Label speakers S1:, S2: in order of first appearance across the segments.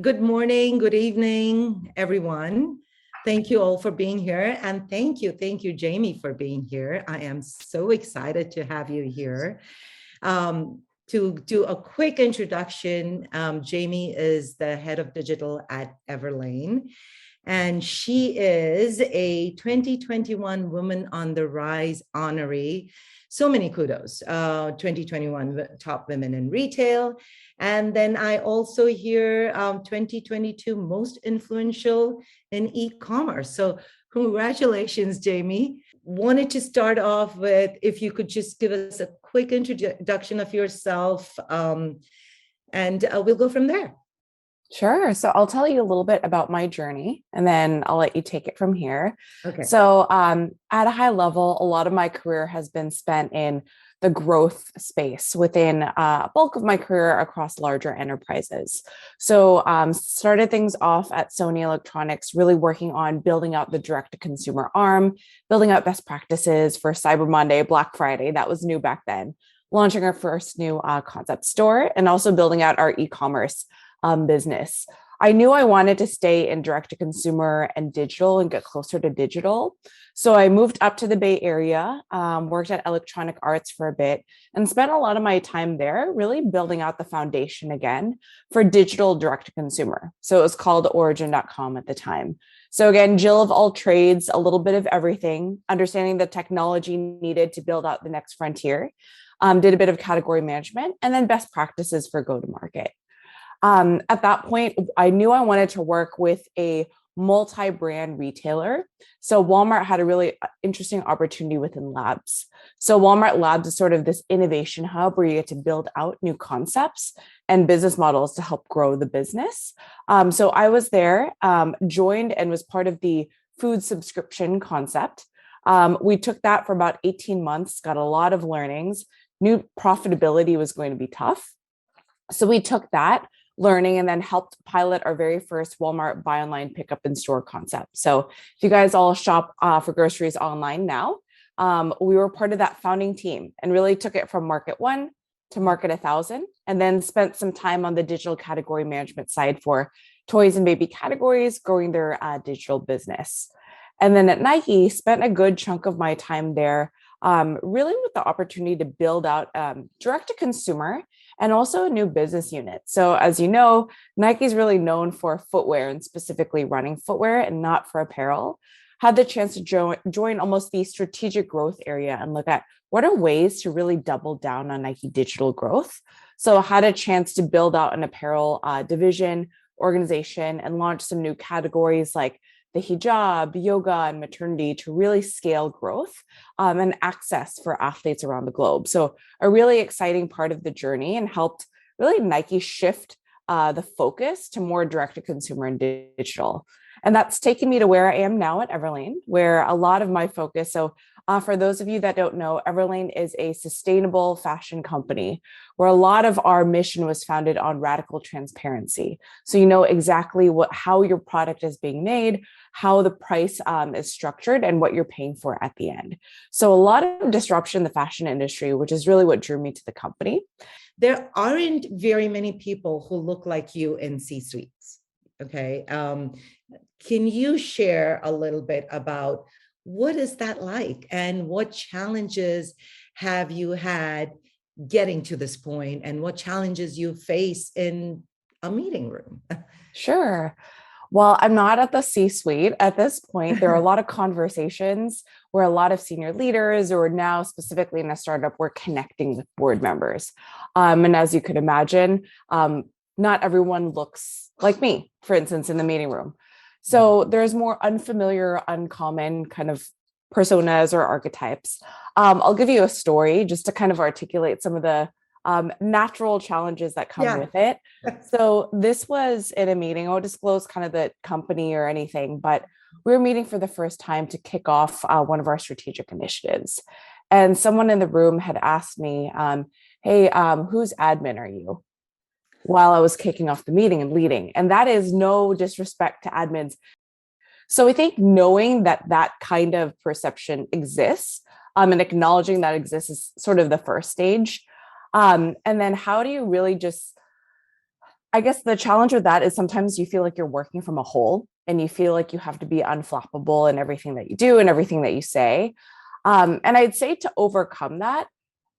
S1: Good morning, good evening, everyone. Thank you all for being here. And thank you, Jamie, for being here. I am so excited to have you here. To do a quick introduction, Jamie is the head of digital at Everlane. And she is a 2021 Women on the Rise honoree. So many kudos. 2021 top women in retail. And then I also hear 2022 most influential in e-commerce. So congratulations, Jamie. Wanted to start off with, if you could just give us a quick introduction of yourself, and we'll go from there.
S2: Sure. So I'll tell you a little bit about my journey and then I'll let you take it from here.
S1: Okay.
S2: So at a high level, a lot of my career has been spent in the growth space within a bulk of my career across larger enterprises. So started things off at Sony Electronics, really working on building out the direct-to-consumer arm, building out best practices for Cyber Monday, Black Friday. That was new back then. Launching our first new concept store and also building out our e-commerce business. I knew I wanted to stay in direct to consumer and digital and get closer to digital. So I moved up to the Bay Area, worked at Electronic Arts for a bit, and spent a lot of my time there really building out the foundation again for digital direct to consumer. So it was called origin.com at the time. So again, Jill of all trades, a little bit of everything, understanding the technology needed to build out the next frontier, did a bit of category management, and then best practices for go-to-market. At that point, I knew I wanted to work with a multi-brand retailer. So Walmart had a really interesting opportunity within labs. So Walmart Labs is sort of this innovation hub where you get to build out new concepts and business models to help grow the business. So I was there, joined and was part of the food subscription concept. We took that for about 18 months, got a lot of learnings, knew profitability was going to be tough. So we took that learning and then helped pilot our very first Walmart buy online, pick up in store concept. So if you guys all shop for groceries online now, we were part of that founding team and really took it from market 1 to market 1,000, and then spent some time on the digital category management side for toys and baby categories, growing their digital business. And then at Nike, spent a good chunk of my time there, really with the opportunity to build out direct to consumer and also a new business unit. So as you know, Nike is really known for footwear and specifically running footwear and not for apparel. Had the chance to join almost the strategic growth area and look at what are ways to really double down on Nike digital growth. So had a chance to build out an apparel division, organization, and launch some new categories like the hijab, yoga, and maternity to really scale growth and access for athletes around the globe. So a really exciting part of the journey and helped really Nike shift the focus to more direct to consumer and digital. And that's taken me to where I am now at Everlane, where a lot of my focus, so for those of you that don't know, Everlane is a sustainable fashion company where a lot of our mission was founded on radical transparency. So you know exactly how your product is being made, how the price is structured, and what you're paying for at the end. So a lot of disruption in the fashion industry, which is really what drew me to the company.
S1: There aren't very many people who look like you in C-suites. Okay. Can you share a little bit about what is that like and what challenges have you had getting to this point and what challenges you face in a meeting room?
S2: Sure. Well, I'm not at the C-suite at this point. There are a lot of conversations where a lot of senior leaders, or now specifically in a startup, we're connecting with board members. And as you could imagine, not everyone looks like me, for instance, in the meeting room. So there's more unfamiliar, uncommon kind of personas or archetypes. I'll give you a story just to kind of articulate some of the natural challenges that come with it. So this was in a meeting. I won't disclose kind of the company or anything, but we were meeting for the first time to kick off one of our strategic initiatives. And someone in the room had asked me, hey, whose admin are you? While I was kicking off the meeting and leading. And that is no disrespect to admins. So I think knowing that that kind of perception exists and acknowledging that exists is sort of the first stage. And then how do you really just I guess the challenge with that is sometimes you feel like you're working from a hole and you feel like you have to be unflappable in everything that you do and everything that you say. And I'd say to overcome that,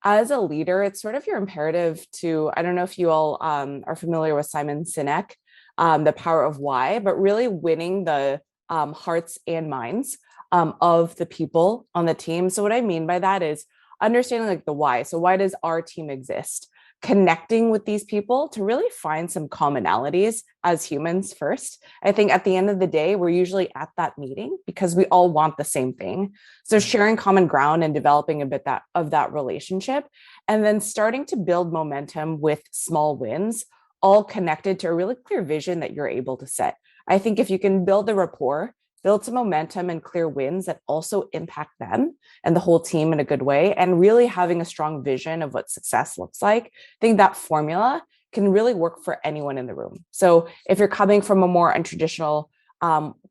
S2: as a leader, it's sort of your imperative to, I don't know if you all are familiar with Simon Sinek, The Power of Why, but really winning the hearts and minds of the people on the team. So what I mean by that is understanding like the why. So why does our team exist? Connecting with these people to really find some commonalities as humans first. I think at the end of the day, we're usually at that meeting because we all want the same thing. So sharing common ground and developing a bit of that relationship, and then starting to build momentum with small wins, all connected to a really clear vision that you're able to set. I think if you can build the rapport, build some momentum and clear wins that also impact them and the whole team in a good way, and really having a strong vision of what success looks like, I think that formula can really work for anyone in the room. So if you're coming from a more untraditional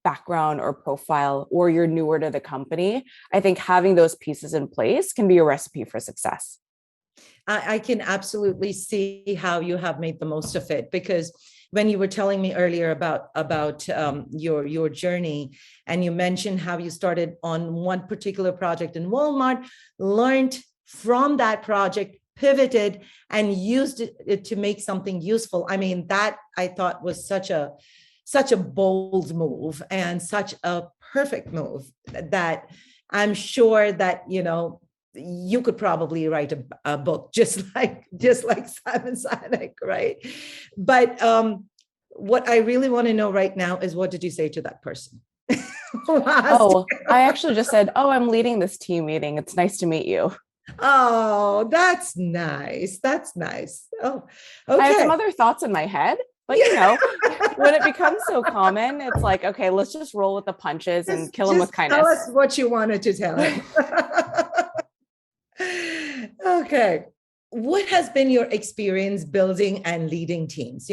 S2: background or profile, or you're newer to the company, I think having those pieces in place can be a recipe for success.
S1: I can absolutely see how you have made the most of it, because when you were telling me earlier about your journey, and you mentioned how you started on one particular project in Walmart, learned from that project, pivoted, and used it to make something useful. I mean, that I thought was such a bold move and such a perfect move that I'm sure that you could probably write a book just like Simon Sinek, right? But what I really want to know right now is, what did you say to that person?
S2: Oh, I actually just said, "Oh, I'm leading this team meeting. It's nice to meet you."
S1: Oh, that's nice. That's nice. Oh, okay.
S2: I have some other thoughts in my head, but when it becomes so common, it's like, okay, let's just roll with the punches and kill him with kindness.
S1: Tell us what you wanted to tell him. Okay. What has been your experience building and leading teams?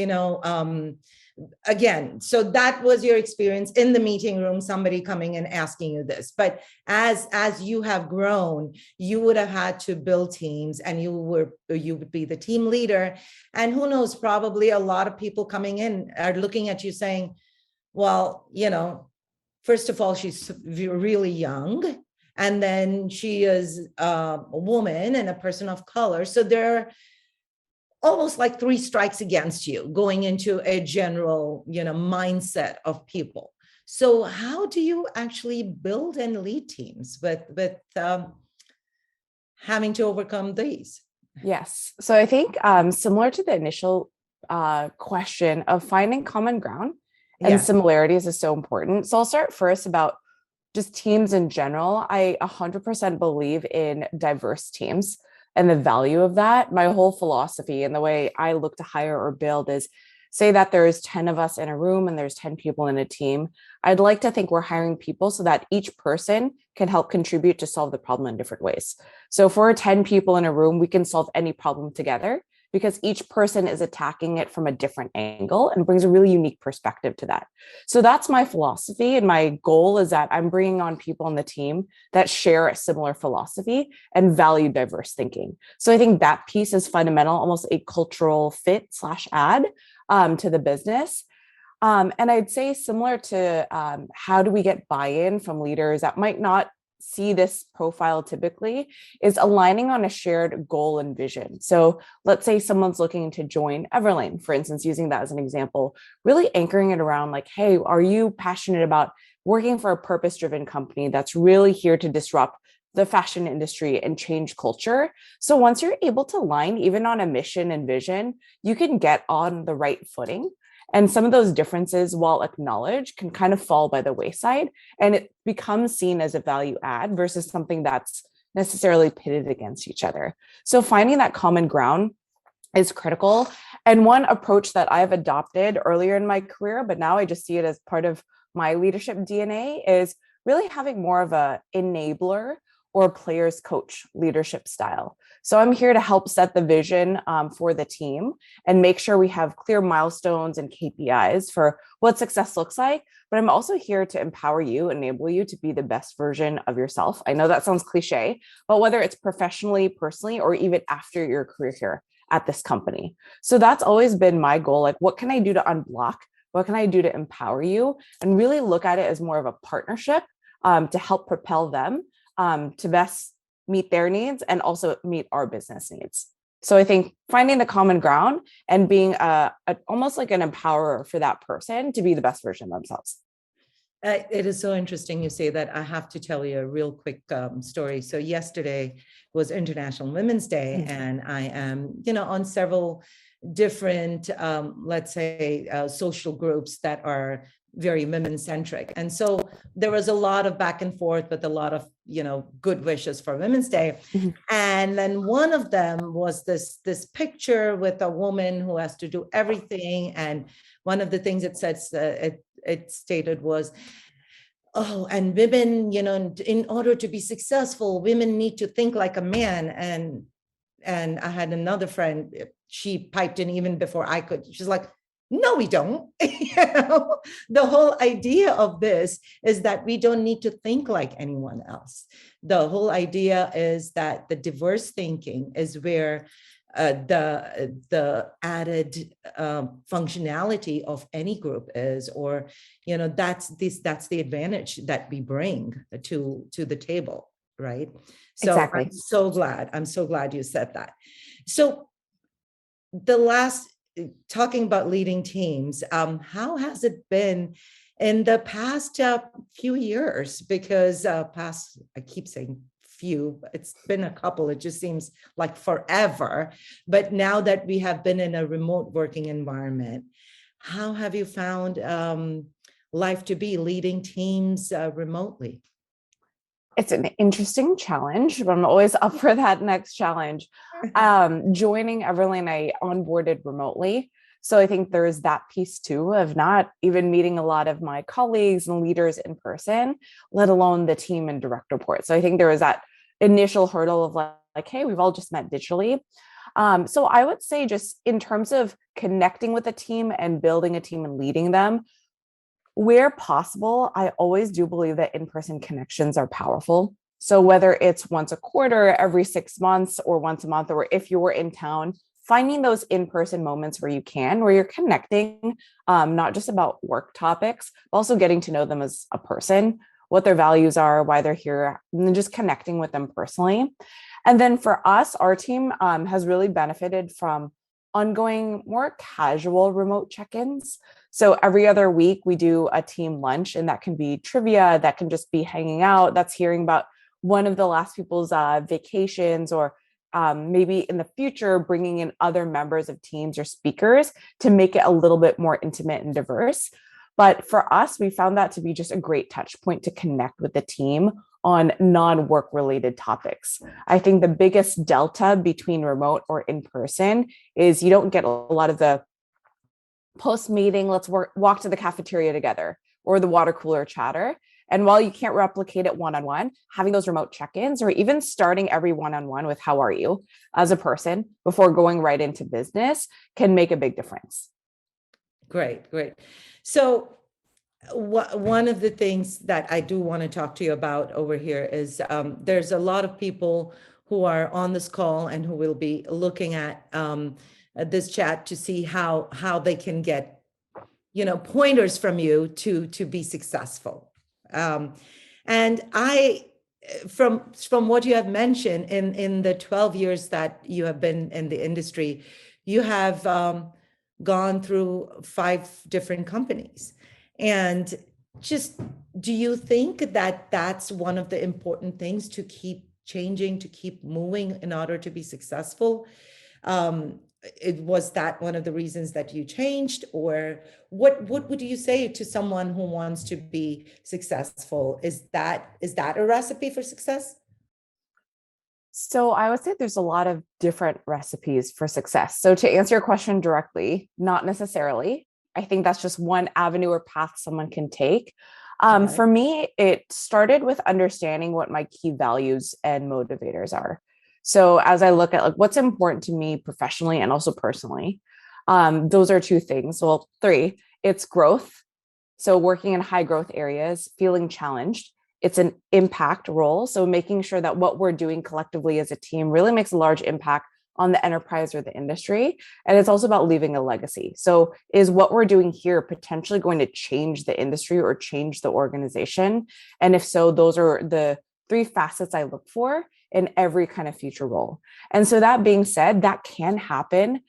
S1: Again, so that was your experience in the meeting room, somebody coming and asking you this. But as you have grown, you would have had to build teams, and you would be the team leader. And who knows, probably a lot of people coming in are looking at you saying, well, first of all, she's really young. And then she is a woman and a person of color. So there are almost like 3 strikes against you going into a general, mindset of people. So how do you actually build and lead teams with having to overcome these?
S2: Yes. So I think similar to the initial question of finding common ground and similarities is so important. So I'll start first about just teams in general. I 100% believe in diverse teams and the value of that. My whole philosophy and the way I look to hire or build is, say that there's 10 of us in a room and there's 10 people in a team. I'd like to think we're hiring people so that each person can help contribute to solve the problem in different ways. So if we're 10 people in a room, we can solve any problem together, because each person is attacking it from a different angle and brings a really unique perspective to that. So that's my philosophy. And my goal is that I'm bringing on people on the team that share a similar philosophy and value diverse thinking. So I think that piece is fundamental, almost a cultural fit / add to the business. And I'd say similar to how do we get buy-in from leaders that might not see this profile typically, is aligning on a shared goal and vision. So let's say someone's looking to join Everlane, for instance, using that as an example, really anchoring it around like, hey, are you passionate about working for a purpose-driven company that's really here to disrupt the fashion industry and change culture? So once you're able to align even on a mission and vision, you can get on the right footing. And some of those differences, while acknowledged, can kind of fall by the wayside, and it becomes seen as a value add versus something that's necessarily pitted against each other. So finding that common ground is critical. And one approach that I've adopted earlier in my career, but now I just see it as part of my leadership DNA, is really having more of a enabler or players coach leadership style. So I'm here to help set the vision for the team and make sure we have clear milestones and KPIs for what success looks like. But I'm also here to empower you, enable you to be the best version of yourself. I know that sounds cliche, but whether it's professionally, personally, or even after your career here at this company. So that's always been my goal. Like, what can I do to unblock? What can I do to empower you? And really look at it as more of a partnership to help propel them to best meet their needs and also meet our business needs. So I think finding the common ground and being almost like an empowerer for that person to be the best version of themselves.
S1: It is so interesting you say that. I have to tell you a real quick story. So yesterday was International Women's Day, and I am, on several different, let's say, social groups that are very women-centric. And so there was a lot of back and forth with a lot of, good wishes for Women's Day.
S2: Mm-hmm.
S1: And then one of them was this picture with a woman who has to do everything. And one of the things it says, it stated was, oh, and women, in order to be successful, women need to think like a man. And I had another friend, she piped in even before I could. She's like, no, we don't. The whole idea of this is that we don't need to think like anyone else. The whole idea is that the diverse thinking is where the added functionality of any group is, or that's the advantage that we bring to the table, right? So
S2: Exactly.
S1: I'm so glad you said that. So talking about leading teams, how has it been in the past few years? Because I keep saying few, it's been a couple, it just seems like forever. But now that we have been in a remote working environment, how have you found life to be leading teams remotely?
S2: It's an interesting challenge, but I'm always up for that next challenge. Joining Everlane, I onboarded remotely. So I think there is that piece too of not even meeting a lot of my colleagues and leaders in person, let alone the team and direct reports. So I think there was that initial hurdle of like, hey, we've all just met digitally. So I would say just in terms of connecting with a team and building a team and leading them, where possible, I always do believe that in-person connections are powerful. So whether it's once a quarter, every 6 months, or once a month, or if you're in town, finding those in-person moments where you're connecting, not just about work topics, but also getting to know them as a person, what their values are, why they're here, and then just connecting with them personally. And then for us, our team has really benefited from ongoing, more casual remote check-ins. So every other week we do a team lunch, and that can be trivia, that can just be hanging out, that's hearing about one of the last people's vacations, or maybe in the future, bringing in other members of teams or speakers to make it a little bit more intimate and diverse. But for us, we found that to be just a great touch point to connect with the team on non-work related topics. I think the biggest delta between remote or in person is you don't get a lot of the post-meeting, let's walk to the cafeteria together, or the water cooler chatter. And while you can't replicate it one-on-one, having those remote check-ins, or even starting every one-on-one with how are you as a person before going right into business, can make a big difference.
S1: Great. So one of the things that I do want to talk to you about over here is there's a lot of people who are on this call and who will be looking at this chat to see how they can get pointers from you to be successful. And from what you have mentioned, in the 12 years that you have been in the industry, you have gone through 5 different companies. And just, do you think that that's one of the important things to keep changing, to keep moving in order to be successful? Was that one of the reasons that you changed, or what would you say to someone who wants to be successful? Is that a recipe for success?
S2: So I would say there's a lot of different recipes for success. So to answer your question directly, not necessarily. I think that's just one avenue or path someone can take.
S1: Okay.
S2: For me, it started with understanding what my key values and motivators are. So as I look at like what's important to me professionally and also personally, those are 2 things. Well, 3, it's growth. So working in high growth areas, feeling challenged. It's an impact role. So making sure that what we're doing collectively as a team really makes a large impact on the enterprise or the industry. And it's also about leaving a legacy. So is what we're doing here potentially going to change the industry or change the organization? And if so, those are the three facets I look for in every kind of future role. And so that being said, that can happen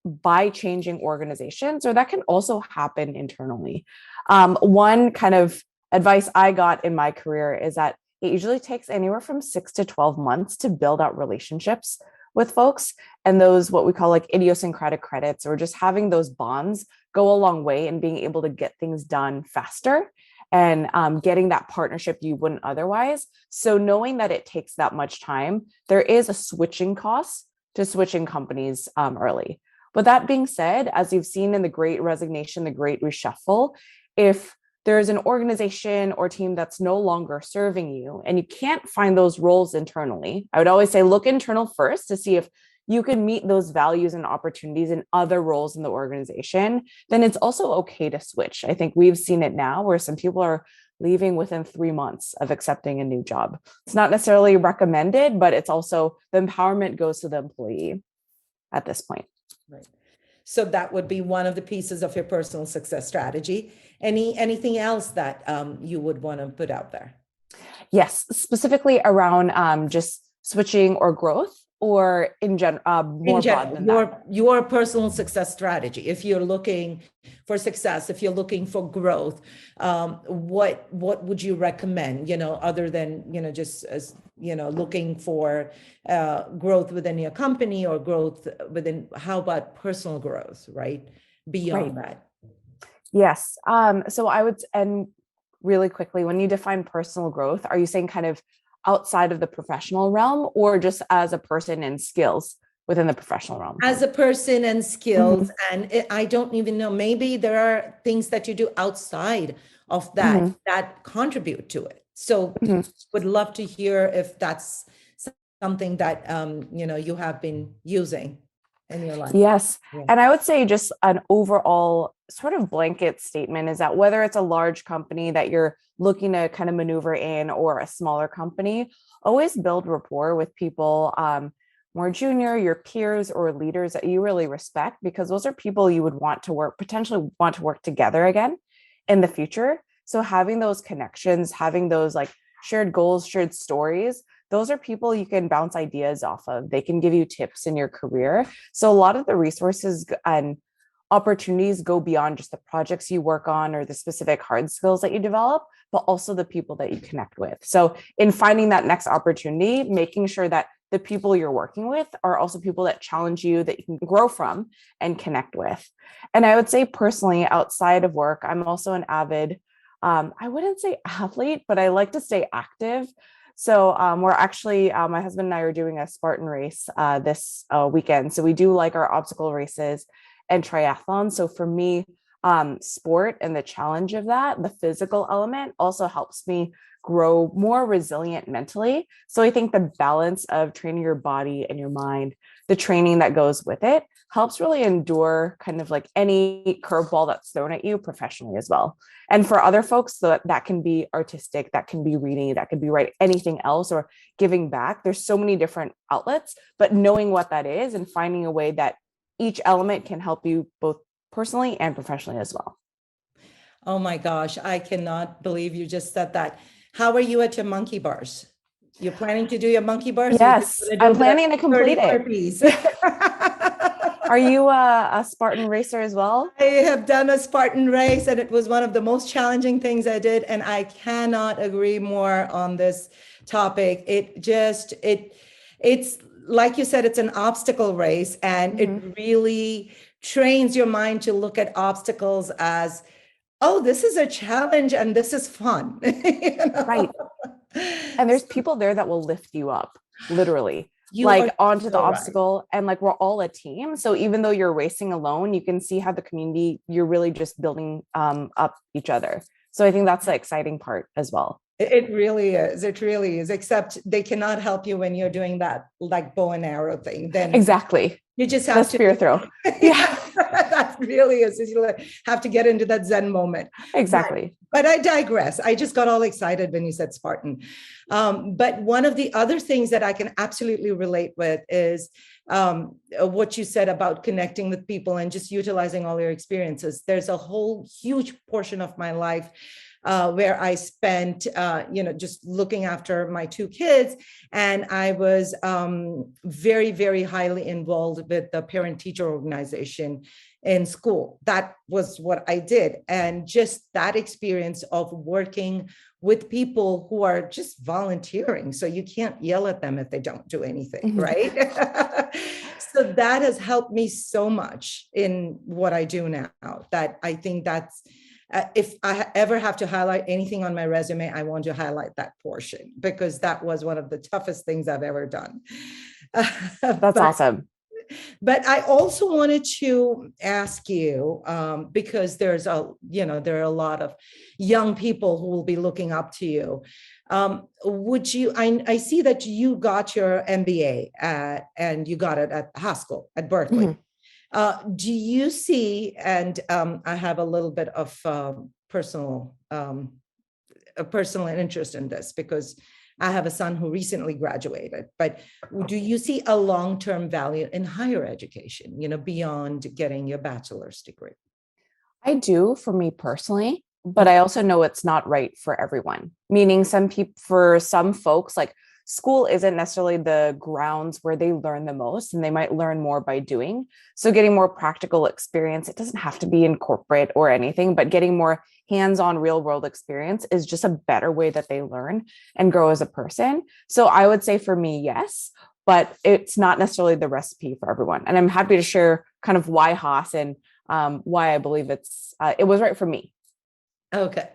S2: by changing organizations, or that can also happen internally. One kind of advice I got in my career is that it usually takes anywhere from 6 to 12 months to build out relationships with folks. And those, what we call like idiosyncratic credits, or just having those bonds, go a long way in being able to get things done faster and getting that partnership you wouldn't otherwise. So knowing that it takes that much time, there is a switching cost to switching companies early. But that being said, as you've seen in the Great Resignation, the Great Reshuffle, if there's an organization or team that's no longer serving you and you can't find those roles internally, I would always say look internal first to see if you can meet those values and opportunities in other roles in the organization. Then it's also okay to switch. I think we've seen it now where some people are leaving within 3 months of accepting a new job. It's not necessarily recommended, but it's also the empowerment goes to the employee at this point.
S1: Right. So that would be one of the pieces of your personal success strategy. Anything else that you would want to put out there?
S2: Yes, specifically around just switching or growth, or in general, more broad than that.
S1: Your personal success strategy. If you're looking for success, if you're looking for growth, what would you recommend? Other than just as looking for growth within your company or growth within. How about personal growth, right? Beyond that.
S2: Yes. So I would, and really quickly, when you define personal growth, are you saying kind of outside of the professional realm, or just as a person and skills within the professional realm?
S1: As a person and skills. And I don't even know, maybe there are things that you do outside of that that contribute to it. So would love to hear if that's something that you have been using in your life.
S2: Yes. Yeah. And I would say just an overall sort of blanket statement is that whether it's a large company that you're looking to kind of maneuver in, or a smaller company, always build rapport with people more junior, your peers or leaders that you really respect, because those are people you would potentially want to work together again in the future. So having those connections, having those like shared goals, shared stories, those are people you can bounce ideas off of. They can give you tips in your career. So a lot of the resources and opportunities go beyond just the projects you work on or the specific hard skills that you develop, but also the people that you connect with. So in finding that next opportunity, making sure that the people you're working with are also people that challenge you, that you can grow from and connect with. And I would say personally, outside of work, I'm also an avid, I wouldn't say athlete, but I like to stay active. So we're actually, my husband and I are doing a Spartan race this weekend. So we do like our obstacle races and triathlon. So for me, sport and the challenge of that, the physical element, also helps me grow more resilient mentally. So I think the balance of training your body and your mind, the training that goes with it, helps really endure kind of like any curveball that's thrown at you professionally as well. And for other folks, that can be artistic, that can be reading, that could be writing, anything else, or giving back. There's so many different outlets, but knowing what that is and finding a way that each element can help you both personally and professionally as well.
S1: Oh my gosh, I cannot believe you just said that. How are you at your monkey bars? You're planning to do your monkey bars?
S2: Yes, I'm planning to complete it. Are you a Spartan racer as well?
S1: I have done a Spartan race, and it was one of the most challenging things I did. And I cannot agree more on this topic. It's like you said, it's an obstacle race, and it really trains your mind to look at obstacles as, oh, this is a challenge and this is fun.
S2: Right. And there's people there that will lift you up, literally. Onto the obstacle, and like we're all a team. So even though you're racing alone, you can see how the community, you're really just building up each other. So I think that's the exciting part as well.
S1: It really is. It really is. Except they cannot help you when you're doing that like bow and arrow thing. Then
S2: Exactly.
S1: you just
S2: The
S1: have to
S2: spear throw. Yeah,
S1: that really is. You have to get into that Zen moment.
S2: exactly.
S1: But I digress. I just got all excited when you said Spartan. But one of the other things that I can absolutely relate with is what you said about connecting with people and just utilizing all your experiences. There's a whole huge portion of my life where I spent, just looking after my two kids. And I was very, very highly involved with the parent-teacher organization in school. That was what I did. And just that experience of working with people who are just volunteering. So you can't yell at them if they don't do anything, right? So that has helped me so much in what I do now, that I think that's, if I ever have to highlight anything on my resume, I want to highlight that portion, because that was one of the toughest things I've ever done.
S2: That's awesome.
S1: But I also wanted to ask you, because there are a lot of young people who will be looking up to you. Would you, I see that you got your MBA and you got it at Haskell at Berkeley. Do you see, and I have a little bit of personal interest in this because I have a son who recently graduated, but do you see a long-term value in higher education, beyond getting your bachelor's degree?
S2: I do, for me personally, but I also know it's not right for everyone. Meaning for some folks, like school isn't necessarily the grounds where they learn the most, and they might learn more by doing. So getting more practical experience, it doesn't have to be in corporate or anything, but getting more hands-on real world experience is just a better way that they learn and grow as a person. So I would say for me, yes, but it's not necessarily the recipe for everyone. And I'm happy to share kind of why Haas and why I believe it was right for me.
S1: Okay.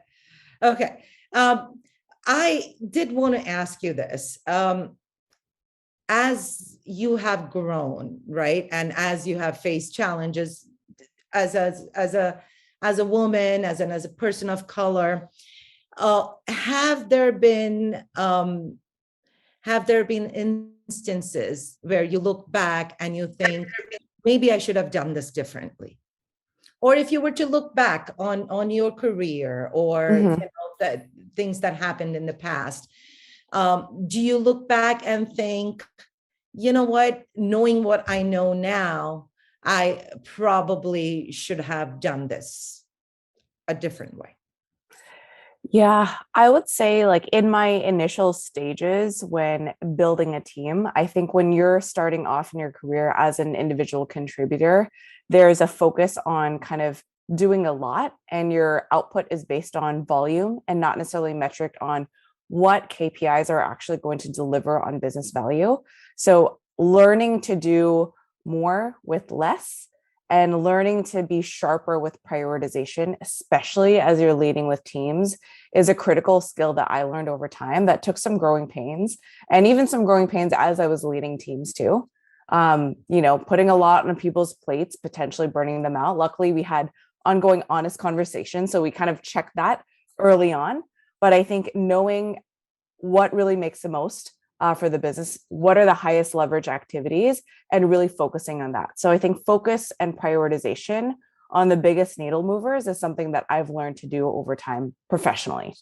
S1: I did want to ask you this. As you have grown, right, and as you have faced challenges as a woman, as a person of color, have there been instances where you look back and you think, maybe I should have done this differently? Or if you were to look back on your career, or the things that happened in the past, do you look back and think, you know what, knowing what I know now, I probably should have done this a different way?
S2: Yeah, I would say like in my initial stages when building a team, I think when you're starting off in your career as an individual contributor, there's a focus on kind of doing a lot, and your output is based on volume and not necessarily metric on what KPIs are actually going to deliver on business value. So learning to do more with less and learning to be sharper with prioritization, especially as you're leading with teams, is a critical skill that I learned over time that took some growing pains, and even some growing pains as I was leading teams too. Putting a lot on people's plates, potentially burning them out. Luckily, we had ongoing honest conversations, so we kind of checked that early on. But I think knowing what really makes the most for the business, what are the highest leverage activities, and really focusing on that. So I think focus and prioritization on the biggest needle movers is something that I've learned to do over time professionally.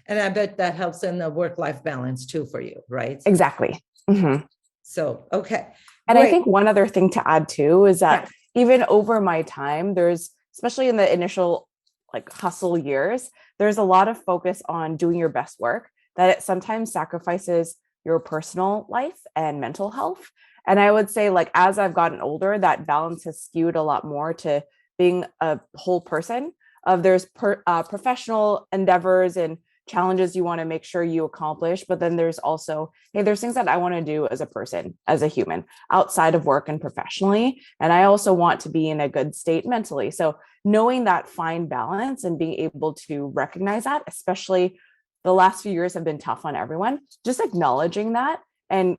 S1: And I bet that helps in the work-life balance too for you, right?
S2: Exactly. Mm-hmm.
S1: So, okay.
S2: And
S1: Great.
S2: I think one other thing to add too is that even over my time, there's, especially in the initial like hustle years, there's a lot of focus on doing your best work that it sometimes sacrifices your personal life and mental health. And I would say, like, as I've gotten older, that balance has skewed a lot more to being a whole person. There's professional endeavors and challenges you want to make sure you accomplish, but then there's also, hey, there's things that I want to do as a person, as a human, outside of work and professionally. And I also want to be in a good state mentally. So knowing that fine balance and being able to recognize that, especially the last few years have been tough on everyone, just acknowledging that and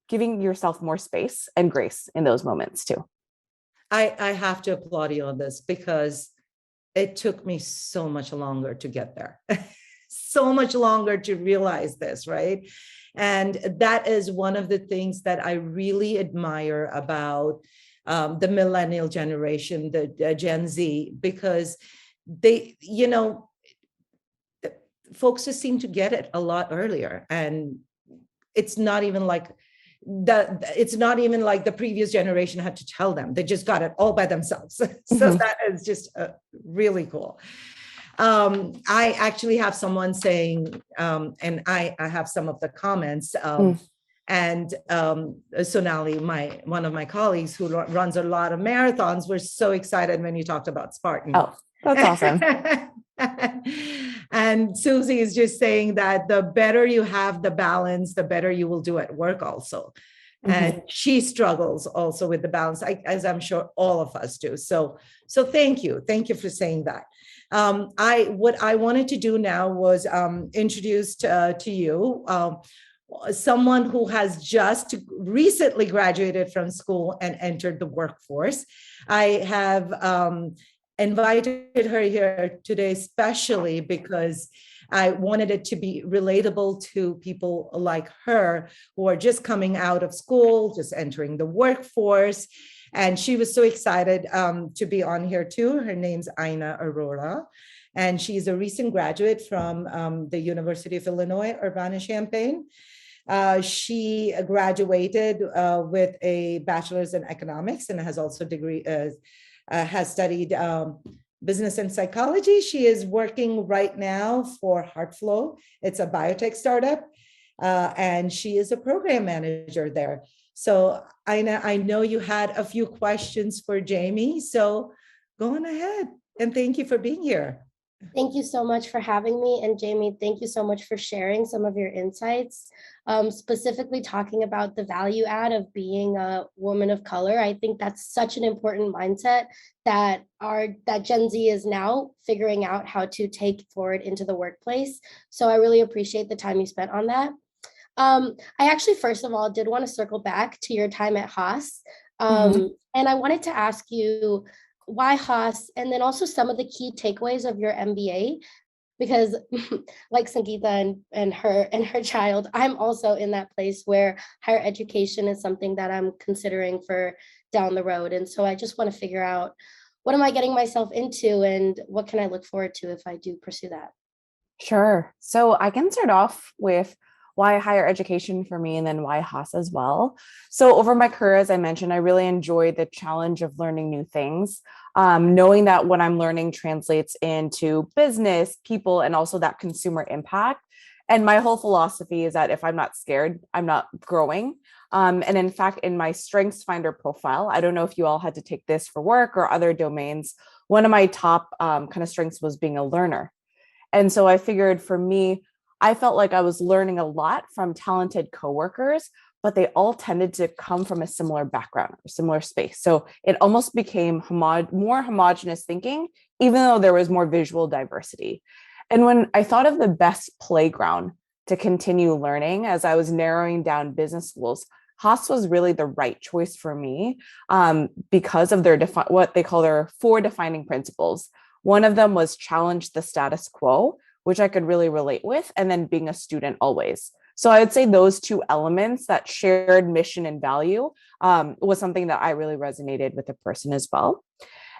S2: giving yourself more space and grace in those moments too.
S1: I have to applaud you on this because it took me so much longer to get there. so much longer to realize this, right? And that is one of the things that I really admire about the millennial generation, the Gen Z, because they, folks just seem to get it a lot earlier. And it's not even like the previous generation had to tell them. They just got it all by themselves. So that is just really cool. I actually have someone saying, and I have some of the comments, and Sonali, one of my colleagues who runs a lot of marathons, were so excited when you talked about Spartan.
S2: Oh, that's awesome.
S1: And Susie is just saying that the better you have the balance, the better you will do at work also. And she struggles also with the balance, as I'm sure all of us do. So thank you for saying that. What I wanted to do now was introduce to you someone who has just recently graduated from school and entered the workforce. I have invited her here today, especially because I wanted it to be relatable to people like her who are just coming out of school, just entering the workforce. And she was so excited to be on here too. Her name's Aina Aurora, and she's a recent graduate from the University of Illinois, Urbana-Champaign. She graduated with a bachelor's in economics and has also has studied business and psychology. She is working right now for Heartflow. It's a biotech startup, and she is a program manager there. So Aina, I know you had a few questions for Jamie, so go on ahead, and thank you for being here.
S3: Thank you so much for having me. And Jamie, thank you so much for sharing some of your insights, specifically talking about the value add of being a woman of color. I think that's such an important mindset that Gen Z is now figuring out how to take forward into the workplace. So I really appreciate the time you spent on that. I actually, first of all, did want to circle back to your time at Haas. And I wanted to ask you, why Haas, and then also some of the key takeaways of your MBA, because like Sangeeta and her child, I'm also in that place where higher education is something that I'm considering for down the road. And so I just want to figure out, what am I getting myself into and what can I look forward to if I do pursue that?
S2: Sure. So I can start off with why higher education for me and then why Haas as well. So over my career, as I mentioned, I really enjoyed the challenge of learning new things, knowing that what I'm learning translates into business, people, and also that consumer impact. And my whole philosophy is that if I'm not scared, I'm not growing. And in fact, in my Strengths Finder profile, I don't know if you all had to take this for work or other domains, one of my top kind of strengths was being a learner. And so I figured for me, I felt like I was learning a lot from talented coworkers, but they all tended to come from a similar background or similar space. So it almost became more homogenous thinking, even though there was more visual diversity. And when I thought of the best playground to continue learning as I was narrowing down business schools, Haas was really the right choice for me because of their what they call their 4 defining principles. One of them was challenge the status quo, which I could really relate with, and then being a student always. So I would say those 2 elements, that shared mission and value, was something that I really resonated with the person as well.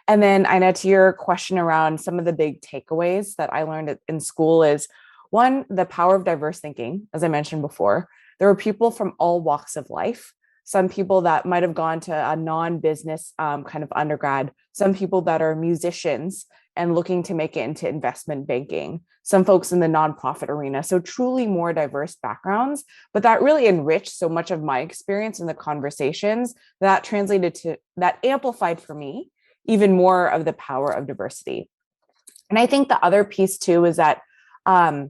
S2: And then I know to your question around some of the big takeaways that I learned in school is, one, the power of diverse thinking. As I mentioned before, there were people from all walks of life. Some people that might have gone to a non-business kind of undergrad, some people that are musicians and looking to make it into investment banking, some folks in the nonprofit arena. So truly more diverse backgrounds, but that really enriched so much of my experience in the conversations that amplified for me even more of the power of diversity. And I think the other piece too is that I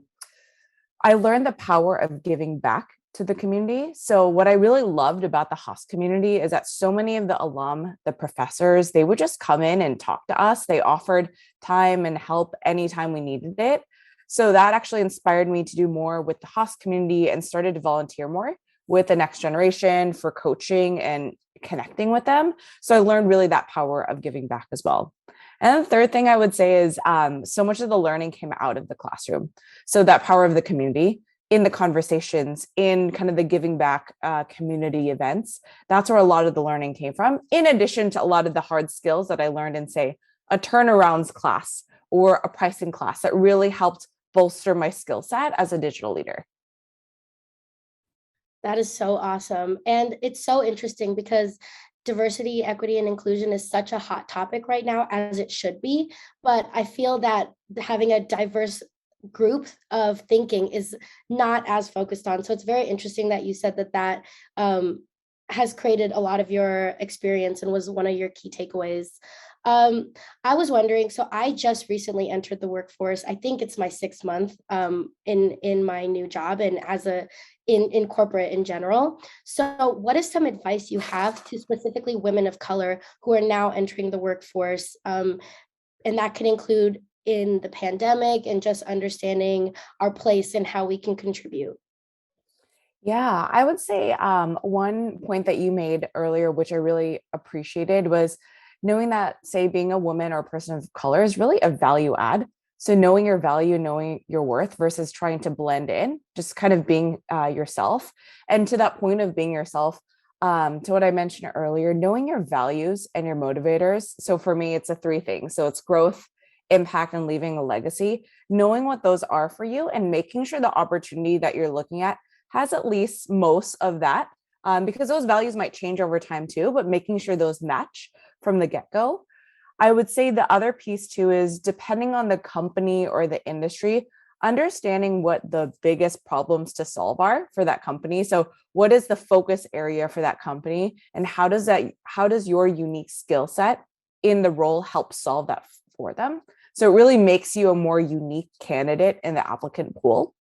S2: learned the power of giving back to the community. So what I really loved about the Haas community is that so many of the alum, the professors, they would just come in and talk to us. They offered time and help anytime we needed it. So that actually inspired me to do more with the Haas community and started to volunteer more with the next generation for coaching and connecting with them. So I learned really that power of giving back as well. And the third thing I would say is so much of the learning came out of the classroom. So that power of the community in the conversations, in kind of the giving back community events, that's where a lot of the learning came from, in addition to a lot of the hard skills that I learned in, say, a turnarounds class or a pricing class that really helped bolster my skill set as a digital leader.
S3: That is so awesome. And it's so interesting because diversity, equity, and inclusion is such a hot topic right now, as it should be. But I feel that having a diverse group of thinking is not as focused on. So it's very interesting that you said that has created a lot of your experience and was one of your key takeaways. I was wondering, so I just recently entered the workforce. I think it's my 6th month in my new job and as in corporate in general. So what is some advice you have to specifically women of color who are now entering the workforce? And that can include in the pandemic and just understanding our place and how we can contribute.
S2: Yeah, I would say one point that you made earlier, which I really appreciated, was knowing that, say, being a woman or a person of color is really a value add. So knowing your value, knowing your worth versus trying to blend in, just kind of being yourself. And to that point of being yourself, to what I mentioned earlier, knowing your values and your motivators. So for me, it's 3 things. So it's growth, impact, and leaving a legacy. Knowing what those are for you and making sure the opportunity that you're looking at has at least most of that, because those values might change over time too, but making sure those match from the get-go. I would say the other piece too is, depending on the company or the industry, understanding what the biggest problems to solve are for that company. So what is the focus area for that company, and how does your unique skill set in the role help solve that for them? So it really makes you a more unique candidate in the applicant pool.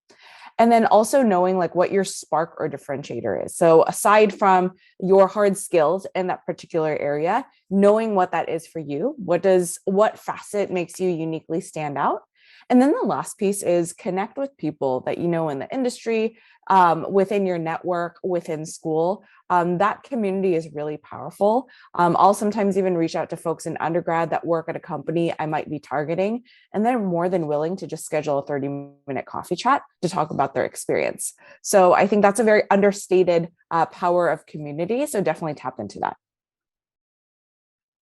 S2: And then also knowing like what your spark or differentiator is. So aside from your hard skills in that particular area, knowing what that is for you, what facet makes you uniquely stand out. And then the last piece is connect with people that you know in the industry, within your network, within school. That community is really powerful. I'll sometimes even reach out to folks in undergrad that work at a company I might be targeting, and they're more than willing to just schedule a 30-minute coffee chat to talk about their experience. So I think that's a very understated power of community. So definitely tap into that.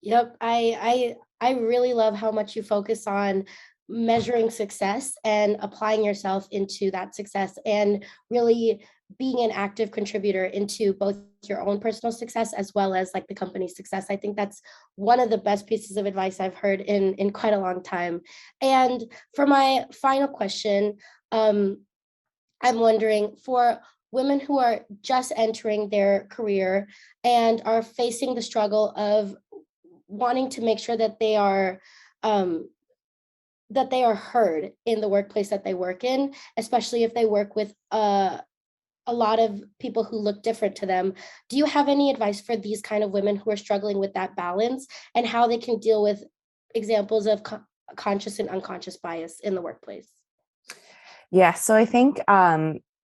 S3: Yep, I really love how much you focus on measuring success and applying yourself into that success and really being an active contributor into both your own personal success as well as like the company's success. I think that's one of the best pieces of advice I've heard in quite a long time. And for my final question, I'm wondering, for women who are just entering their career and are facing the struggle of wanting to make sure that they are heard in the workplace that they work in, especially if they work with a lot of people who look different to them. Do you have any advice for these kind of women who are struggling with that balance and how they can deal with examples of conscious and unconscious bias in the workplace?
S2: Yeah, so I think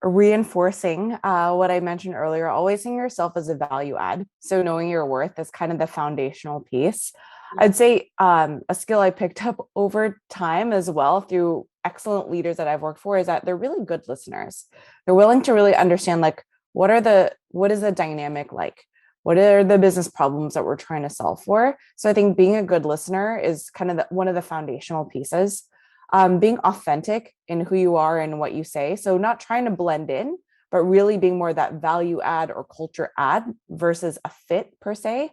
S2: reinforcing what I mentioned earlier, always seeing yourself as a value add. So knowing your worth is kind of the foundational piece. I'd say a skill I picked up over time as well through excellent leaders that I've worked for is that they're really good listeners. They're willing to really understand like what is the dynamic like? What are the business problems that we're trying to solve for? So I think being a good listener is kind of one of the foundational pieces. Being authentic in who you are and what you say. So not trying to blend in, but really being more that value add or culture add versus a fit per se,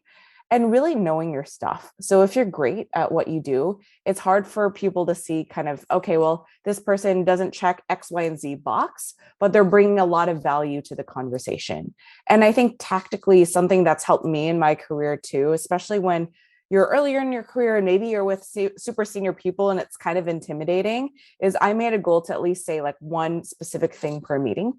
S2: and really knowing your stuff. So if you're great at what you do, it's hard for people to see kind of, okay, well, this person doesn't check X, Y, and Z box, but they're bringing a lot of value to the conversation. And I think tactically something that's helped me in my career too, especially when you're earlier in your career and maybe you're with super senior people and it's kind of intimidating, is I made a goal to at least say like one specific thing per meeting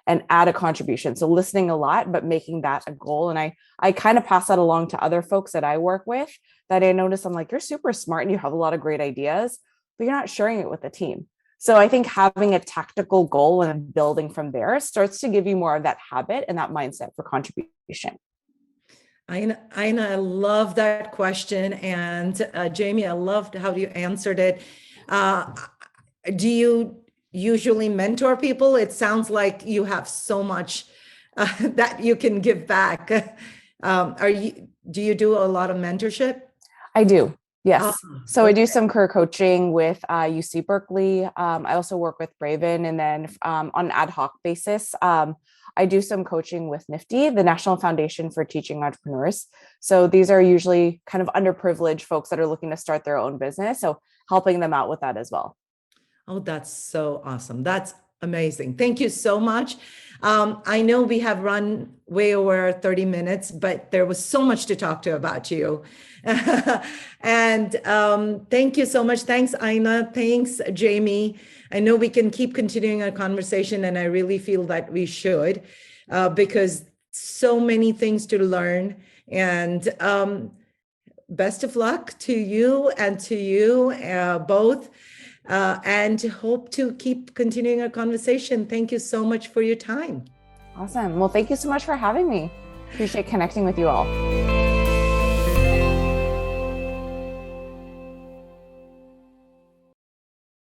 S2: and add a contribution. So listening a lot, but making that a goal. And I kind of pass that along to other folks that I work with that I notice I'm like, you're super smart and you have a lot of great ideas, but you're not sharing it with the team. So I think having a tactical goal and building from there starts to give you more of that habit and that mindset for contribution.
S1: I love that question. And Jamie, I loved how you answered it. Uh, do you usually mentor people? It sounds like you have so much that you can give back. Do you do a lot of mentorship?
S2: I do.
S1: Ah,
S2: Yes. So I do
S1: okay.
S2: some career coaching with UC Berkeley. I also work with Braven, and then on an ad hoc basis, I do some coaching with NIFTY, the National Foundation for Teaching Entrepreneurs. So these are usually kind of underprivileged folks that are looking to start their own business. So helping them out with that as well.
S1: Oh, that's so awesome. That's amazing. Thank you so much. I know we have run way over 30 minutes, but there was so much to talk to about you. And thank you so much. Thanks, Aina. Thanks, Jamie. I know we can keep continuing our conversation, and I really feel that we should, because so many things to learn. And best of luck to you and to you both. And hope to keep continuing our conversation. Thank you so much for your time.
S2: Awesome. Well, thank you so much for having me. Appreciate connecting with you all.